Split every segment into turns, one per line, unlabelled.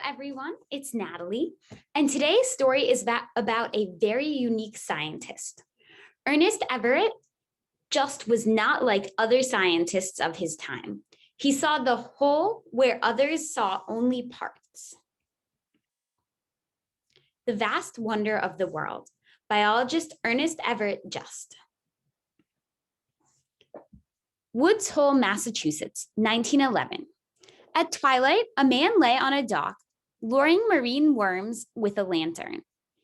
everyone, it's Natalie, and today's story is about a very unique scientist. Ernest Everett Just was not like other scientists of his time. He saw the whole where others saw only parts. The Vast Wonder of the World, biologist Ernest Everett Just. Woods Hole, Massachusetts, 1911. At twilight, a man lay on a dock, luring marine worms with a lantern.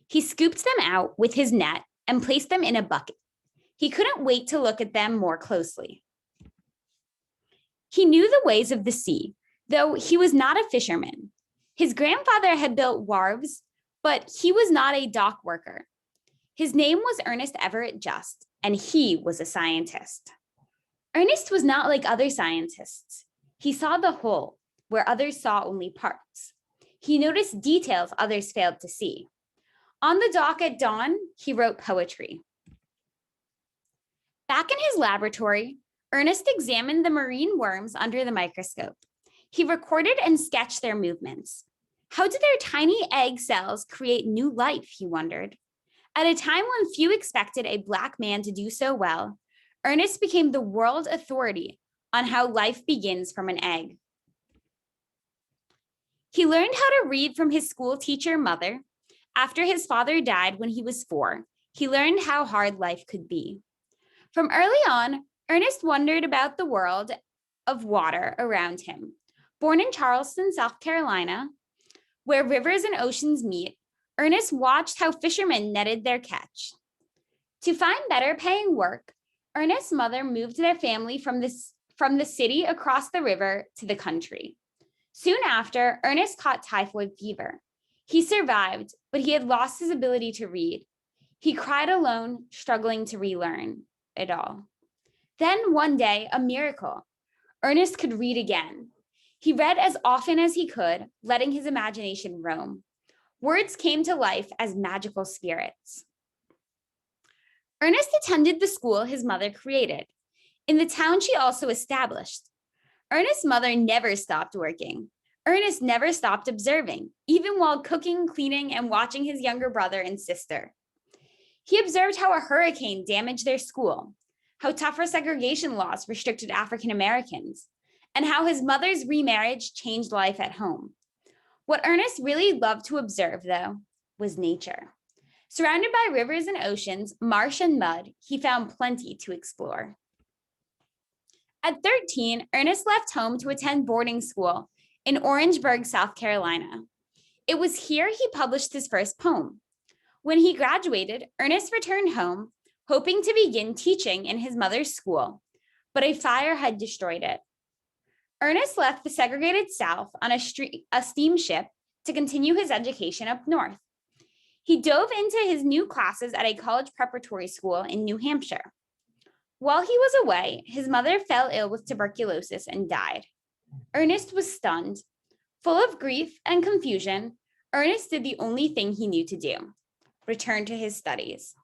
He scooped them out with his net and placed them in a bucket. He couldn't wait to look at them more closely. He knew the ways of the sea, though he was not a fisherman. His grandfather had built wharves, but he was not a dock worker. His name was Ernest Everett Just, and he was a scientist. Ernest was not like other scientists. He saw the whole, where others saw only parts. He noticed details others failed to see. On the dock at dawn, he wrote poetry. Back in his laboratory, Ernest examined the marine worms under the microscope. He recorded and sketched their movements. How did their tiny egg cells create new life, he wondered. At a time when few expected a Black man to do so well, Ernest became the world authority on how life begins from an egg. He learned how to read from his school teacher mother. After his father died when he was 4, he learned how hard life could be. From early on, Ernest wondered about the world of water around him. Born in Charleston, South Carolina, where rivers and oceans meet, Ernest watched how fishermen netted their catch. To find better paying work, Ernest's mother moved their family from the city across the river to the country. Soon after, Ernest caught typhoid fever. He survived, but he had lost his ability to read. He cried alone, struggling to relearn it all. Then one day, a miracle. Ernest could read again. He read as often as he could, letting his imagination roam. Words came to life as magical spirits. Ernest attended the school his mother created. In the town she also established. Ernest's mother never stopped working. Ernest never stopped observing, even while cooking, cleaning, and watching his younger brother and sister. He observed how a hurricane damaged their school, how tougher segregation laws restricted African Americans, and how his mother's remarriage changed life at home. What Ernest really loved to observe, though, was nature. Surrounded by rivers and oceans, marsh and mud, he found plenty to explore. At 13, Ernest left home to attend boarding school in Orangeburg, South Carolina. It was here he published his first poem. When he graduated, Ernest returned home, hoping to begin teaching in his mother's school, but a fire had destroyed it. Ernest left the segregated South on a steamship to continue his education up north. He dove into his new classes at a college preparatory school in New Hampshire. While he was away, his mother fell ill with tuberculosis and died. Ernest was stunned. Full of grief and confusion, Ernest did the only thing he knew to do: return to his studies.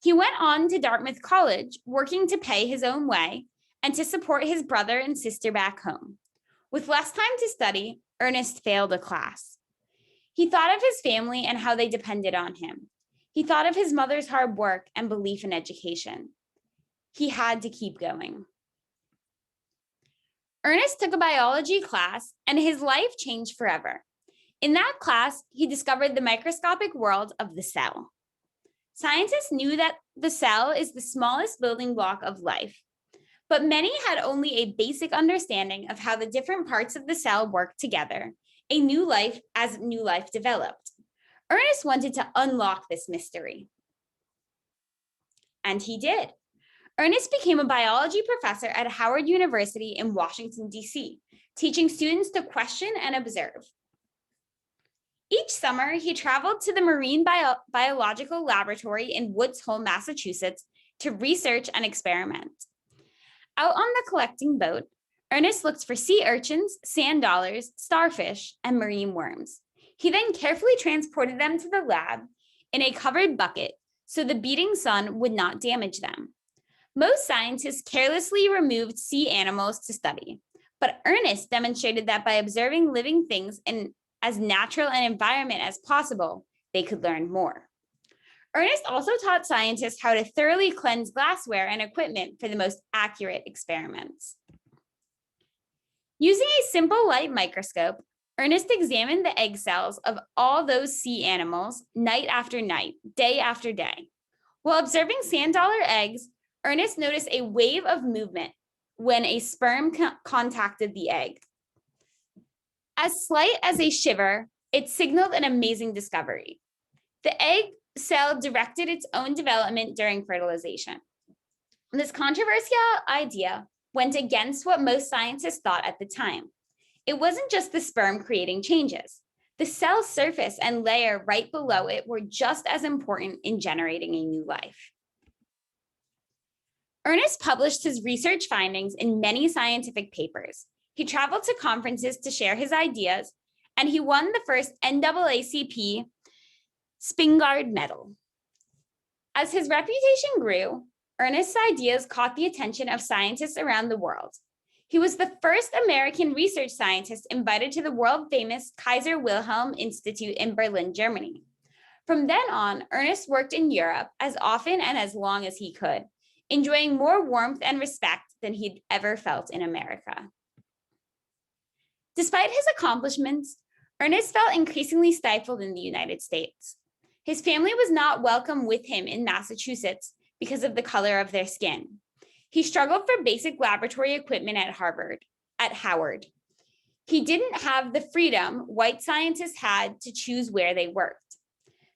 He went on to Dartmouth College, working to pay his own way and to support his brother and sister back home. With less time to study, Ernest failed a class. He thought of his family and how they depended on him. He thought of his mother's hard work and belief in education. He had to keep going. Ernest took a biology class, and his life changed forever. In that class, he discovered the microscopic world of the cell. Scientists knew that the cell is the smallest building block of life, but many had only a basic understanding of how the different parts of the cell work together, as new life developed. Ernest wanted to unlock this mystery. And he did. Ernest became a biology professor at Howard University in Washington, D.C., teaching students to question and observe. Each summer, he traveled to the Marine Biological Laboratory in Woods Hole, Massachusetts, to research and experiment. Out on the collecting boat, Ernest looked for sea urchins, sand dollars, starfish, and marine worms. He then carefully transported them to the lab in a covered bucket so the beating sun would not damage them. Most scientists carelessly removed sea animals to study, But Ernest demonstrated that by observing living things in as natural an environment as possible, they could learn more. Ernest also taught scientists how to thoroughly cleanse glassware and equipment for the most accurate experiments. Using a simple light microscope, Ernest examined the egg cells of all those sea animals night after night, day after day. While observing sand dollar eggs, Ernest noticed a wave of movement when a sperm contacted the egg. As slight as a shiver, it signaled an amazing discovery. The egg cell directed its own development during fertilization. This controversial idea went against what most scientists thought at the time. It wasn't just the sperm creating changes. The cell surface and layer right below it were just as important in generating a new life. Ernest published his research findings in many scientific papers. He traveled to conferences to share his ideas, and he won the first NAACP Spingarn Medal. As his reputation grew, Ernest's ideas caught the attention of scientists around the world. He was the first American research scientist invited to the world-famous Kaiser Wilhelm Institute in Berlin, Germany. From then on, Ernest worked in Europe as often and as long as he could, enjoying more warmth and respect than he'd ever felt in America. Despite his accomplishments, Ernest felt increasingly stifled in the United States. His family was not welcome with him in Massachusetts because of the color of their skin. He struggled for basic laboratory equipment at Howard. He didn't have the freedom white scientists had to choose where they worked.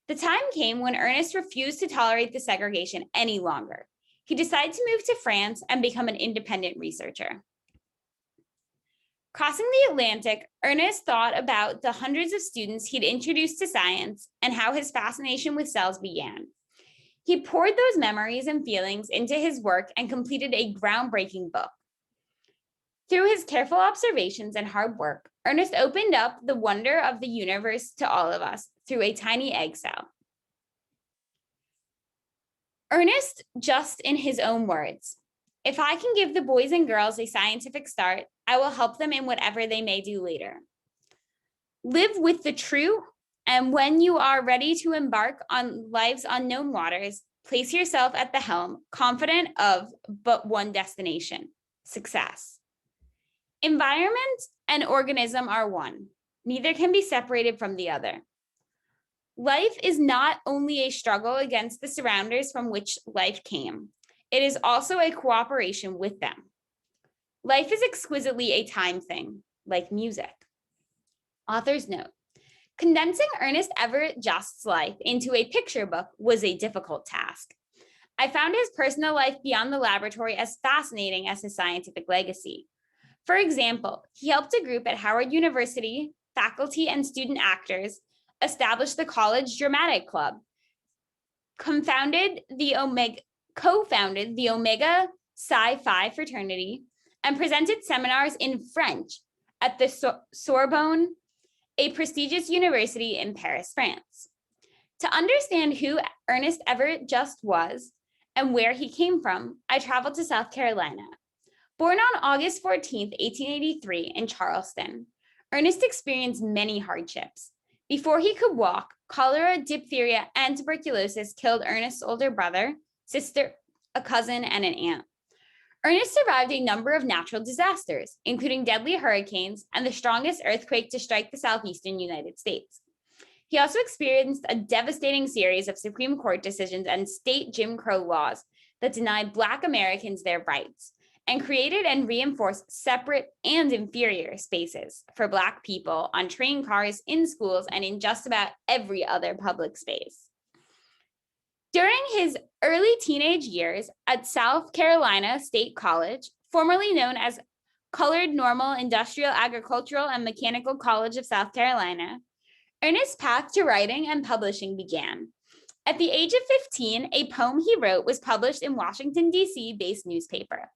The time came when Ernest refused to tolerate the segregation any longer. He decided to move to France and become an independent researcher. Crossing the Atlantic, Ernest thought about the hundreds of students he'd introduced to science and how his fascination with cells began. He poured those memories and feelings into his work and completed a groundbreaking book. Through his careful observations and hard work, Ernest opened up the wonder of the universe to all of us through a tiny egg cell. Ernest, just in his own words, "If I can give the boys and girls a scientific start, I will help them in whatever they may do later. Live with the true, and when you are ready to embark on life's unknown waters, place yourself at the helm, confident of but one destination: success." Environment and organism are one. Neither can be separated from the other. Life is not only a struggle against the surroundings from which life came, it is also a cooperation with them. Life is exquisitely a time thing, like music. Author's note: condensing Ernest Everett Just's life into a picture book was a difficult task. I found his personal life beyond the laboratory as fascinating as his scientific legacy. For example, he helped a group at Howard University, faculty and student actors, establish the College Dramatic Club, co-founded the Omega Psi Phi fraternity, and presented seminars in French at the Sorbonne, a prestigious university in Paris, France. To understand who Ernest Everett Just was and where he came from, I traveled to South Carolina. Born on August 14, 1883 in Charleston, Ernest experienced many hardships. Before he could walk, cholera, diphtheria, and tuberculosis killed Ernest's older brother, sister, a cousin, and an aunt. Ernest survived a number of natural disasters, including deadly hurricanes and the strongest earthquake to strike the southeastern United States. He also experienced a devastating series of Supreme Court decisions and state Jim Crow laws that denied Black Americans their rights and created and reinforced separate and inferior spaces for Black people on train cars, in schools, and in just about every other public space. During his early teenage years at South Carolina State College, formerly known as Colored Normal Industrial Agricultural and Mechanical College of South Carolina, Ernest's path to writing and publishing began. At the age of 15, a poem he wrote was published in Washington, D.C.-based newspaper.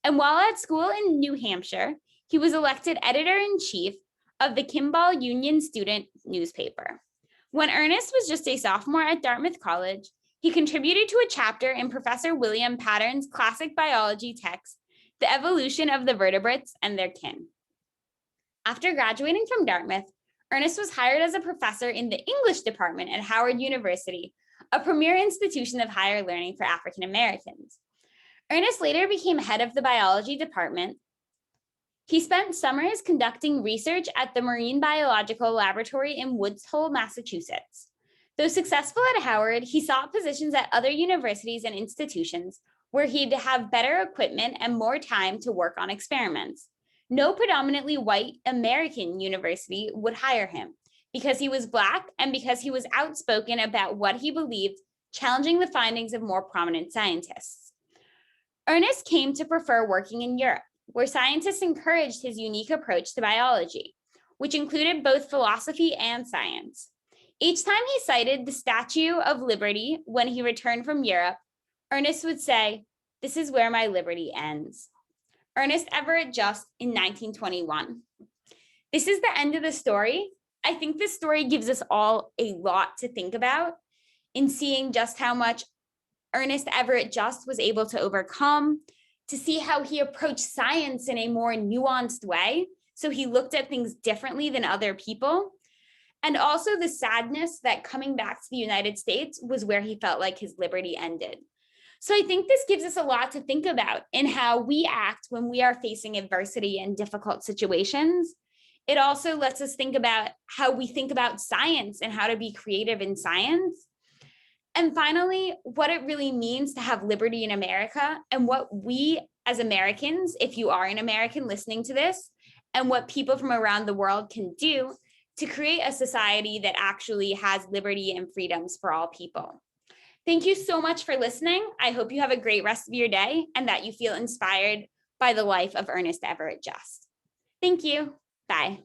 And while at school in New Hampshire, he was elected editor-in-chief of the Kimball Union Student newspaper. When Ernest was just a sophomore at Dartmouth College, he contributed to a chapter in Professor William Pattern's classic biology text, The Evolution of the Vertebrates and Their Kin. After graduating from Dartmouth, Ernest was hired as a professor in the English department at Howard University, a premier institution of higher learning for African Americans. Ernest later became head of the biology department. He spent summers conducting research at the Marine Biological Laboratory in Woods Hole, Massachusetts. Though successful at Howard, he sought positions at other universities and institutions where he'd have better equipment and more time to work on experiments. No predominantly white American university would hire him because he was Black and because he was outspoken about what he believed, challenging the findings of more prominent scientists. Ernest came to prefer working in Europe, where scientists encouraged his unique approach to biology, which included both philosophy and science. Each time he cited the Statue of Liberty when he returned from Europe, Ernest would say, "This is where my liberty ends." Ernest Everett Just in 1921. This is the end of the story. I think this story gives us all a lot to think about in seeing just how much Ernest Everett Just was able to overcome, to see how he approached science in a more nuanced way. So he looked at things differently than other people. And also the sadness that coming back to the United States was where he felt like his liberty ended. So I think this gives us a lot to think about in how we act when we are facing adversity and difficult situations. It also lets us think about how we think about science and how to be creative in science. And finally, what it really means to have liberty in America and what we as Americans, if you are an American listening to this, and what people from around the world can do to create a society that actually has liberty and freedoms for all people. Thank you so much for listening. I hope you have a great rest of your day and that you feel inspired by the life of Ernest Everett Just. Thank you. Bye.